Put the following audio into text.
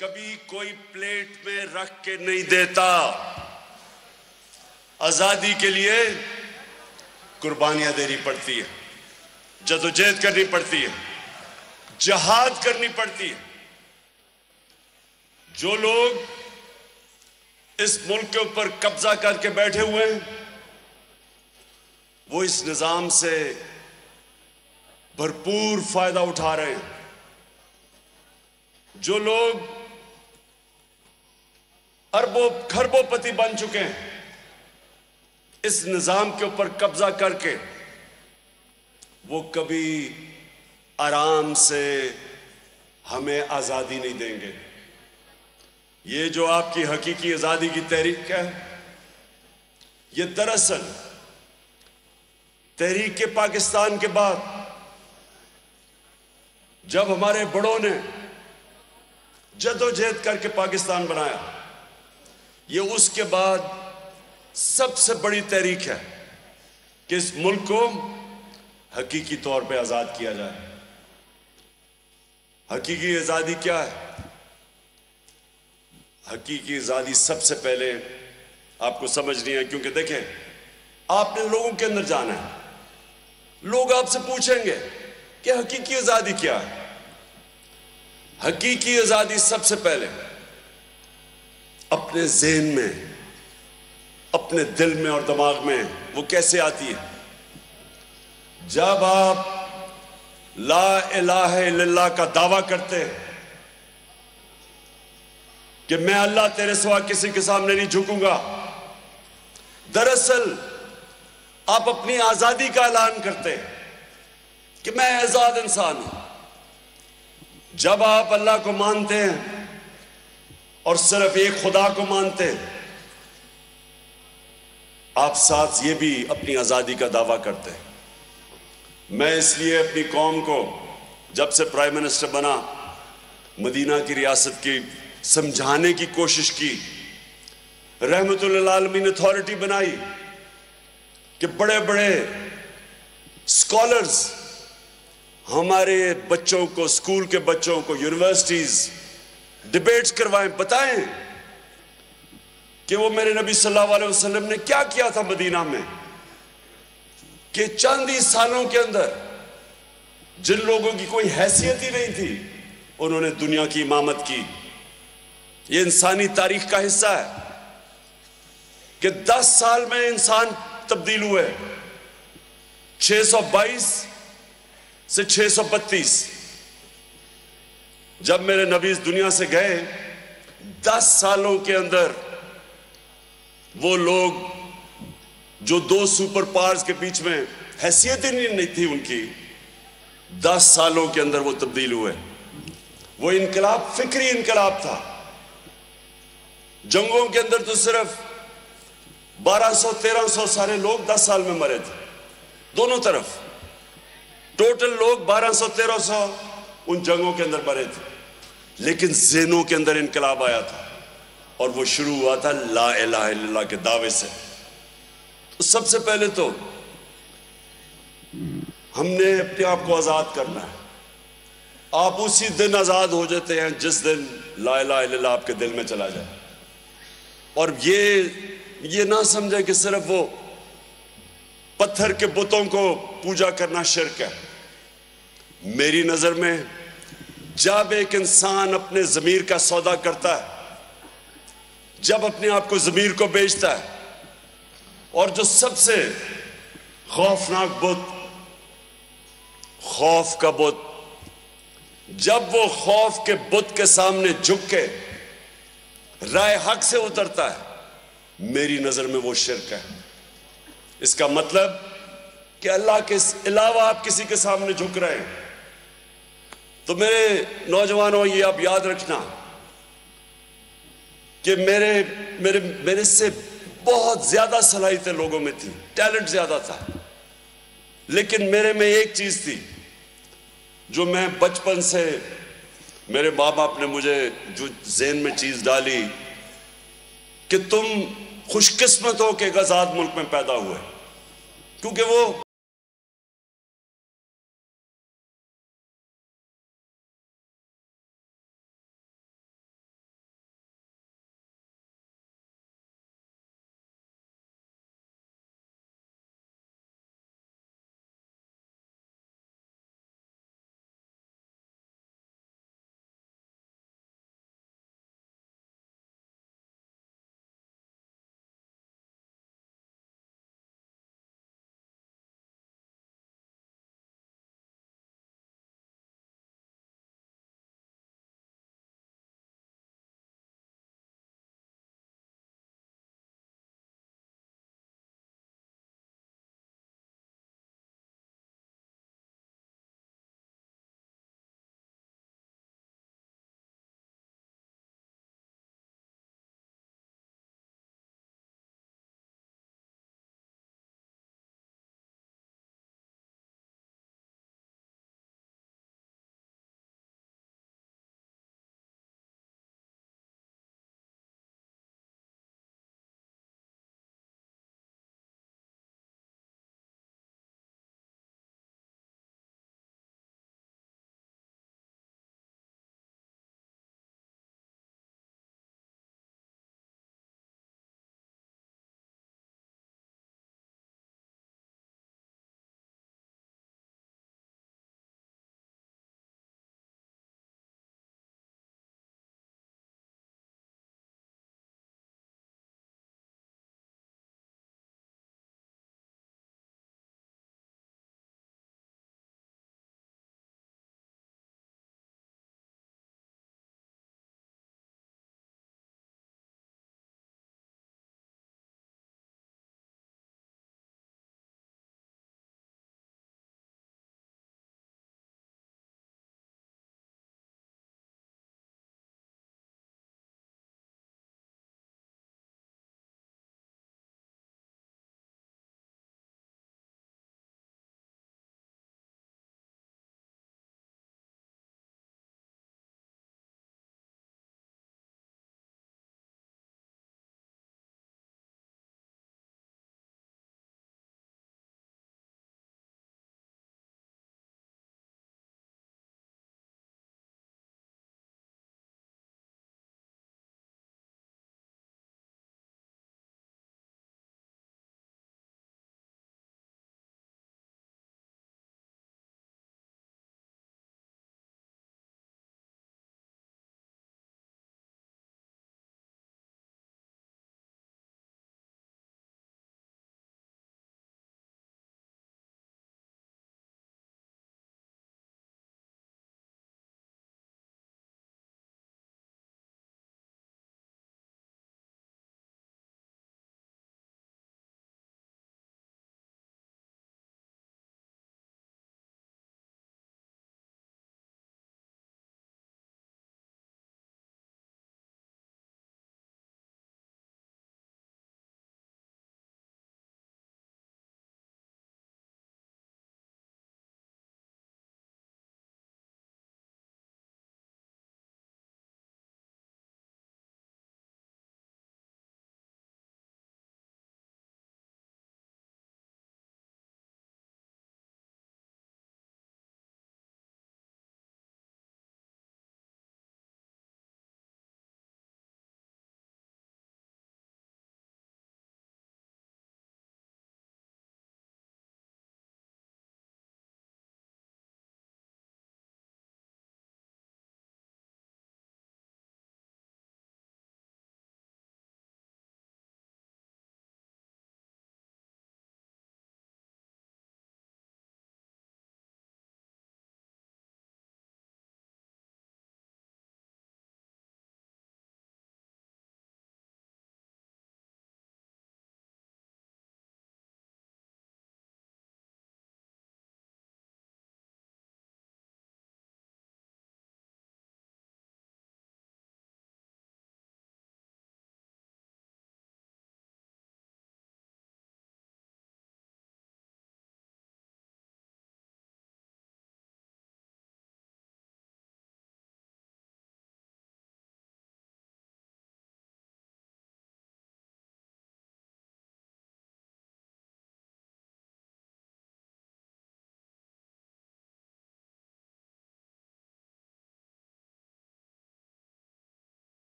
کبھی کوئی پلیٹ میں رکھ کے نہیں دیتا. آزادی کے لیے قربانیاں دینی پڑتی ہے، جدوجہد کرنی پڑتی ہے، جہاد کرنی پڑتی ہے. جو لوگ اس ملک کے اوپر قبضہ کر کے بیٹھے ہوئے ہیں وہ اس نظام سے بھرپور فائدہ اٹھا رہے ہیں. جو لوگ اربوں خربوں پتی بن چکے ہیں اس نظام کے اوپر قبضہ کر کے، وہ کبھی آرام سے ہمیں آزادی نہیں دیں گے. یہ جو آپ کی حقیقی آزادی کی تحریک ہے، یہ دراصل تحریک پاکستان کے بعد جب ہمارے بڑوں نے جدوجہد کر کے پاکستان بنایا، یہ اس کے بعد سب سے بڑی تحریک ہے کہ اس ملک کو حقیقی طور پہ آزاد کیا جائے. حقیقی آزادی کیا ہے؟ حقیقی آزادی سب سے پہلے آپ کو سمجھنی ہے، کیونکہ دیکھیں آپ نے لوگوں کے اندر جانا ہے. لوگ آپ سے پوچھیں گے کہ حقیقی آزادی کیا ہے. حقیقی آزادی سب سے پہلے اپنے ذہن میں، اپنے دل میں اور دماغ میں وہ کیسے آتی ہے؟ جب آپ لا الہ الا اللہ کا دعویٰ کرتے ہیں کہ میں اللہ تیرے سوا کسی کے سامنے نہیں جھکوں گا، دراصل آپ اپنی آزادی کا اعلان کرتے ہیں کہ میں آزاد انسان ہوں. جب آپ اللہ کو مانتے ہیں اور صرف ایک خدا کو مانتے ہیں، آپ ساتھ یہ بھی اپنی آزادی کا دعویٰ کرتے ہیں. میں اس لیے اپنی قوم کو جب سے پرائم منسٹر بنا مدینہ کی ریاست کی سمجھانے کی کوشش کی. رحمت للعالمین اتھارٹی بنائی کہ بڑے بڑے اسکالرز ہمارے بچوں کو، اسکول کے بچوں کو، یونیورسٹیز ڈیبیٹس کروائیں، بتائیں کہ وہ میرے نبی صلی اللہ علیہ وسلم نے کیا کیا تھا مدینہ میں، کہ چند ہی سالوں کے اندر جن لوگوں کی کوئی حیثیت ہی نہیں تھی انہوں نے دنیا کی امامت کی. یہ انسانی تاریخ کا حصہ ہے کہ 10 سال میں انسان تبدیل ہوئے، 622 سے 632. جب میرے نبی اس دنیا سے گئے 10 سالوں کے اندر وہ لوگ جو 2 سپر پاورز کے بیچ میں حیثیت ہی نہیں تھی ان کی، 10 سالوں کے اندر وہ تبدیل ہوئے. وہ انقلاب فکری انقلاب تھا. جنگوں کے اندر تو صرف 1200-1300 سارے لوگ 10 سال میں مرے تھے، دونوں طرف ٹوٹل لوگ 1200-1300 ان جنگوں کے اندر مرے تھے. لیکن ذہنوں کے اندر انقلاب آیا تھا اور وہ شروع ہوا تھا لا الہ الا اللہ کے دعوے سے. تو سب سے پہلے تو ہم نے اپنے آپ کو آزاد کرنا ہے. آپ اسی دن آزاد ہو جاتے ہیں جس دن لا الہ الا اللہ آپ کے دل میں چلا جائے. اور یہ نہ سمجھیں کہ صرف وہ پتھر کے بتوں کو پوجا کرنا شرک ہے. میری نظر میں جب ایک انسان اپنے ضمیر کا سودا کرتا ہے، جب اپنے آپ کو ضمیر کو بیچتا ہے، اور جو سب سے خوفناک بت، خوف کا بت، جب وہ خوف کے بت کے سامنے جھک کے رائے حق سے اترتا ہے، میری نظر میں وہ شرک ہے. اس کا مطلب کہ اللہ کے علاوہ آپ کسی کے سامنے جھک رہے ہیں. تو میرے نوجوانوں یہ آپ یاد رکھنا کہ میرے سے بہت زیادہ صلاحیتیں لوگوں میں تھی، ٹیلنٹ زیادہ تھا، لیکن میرے میں ایک چیز تھی جو میں بچپن سے، میرے ماں باپ نے مجھے جو ذہن میں چیز ڈالی کہ تم خوش قسمت ہو کہ آزاد ملک میں پیدا ہوئے، کیونکہ وہ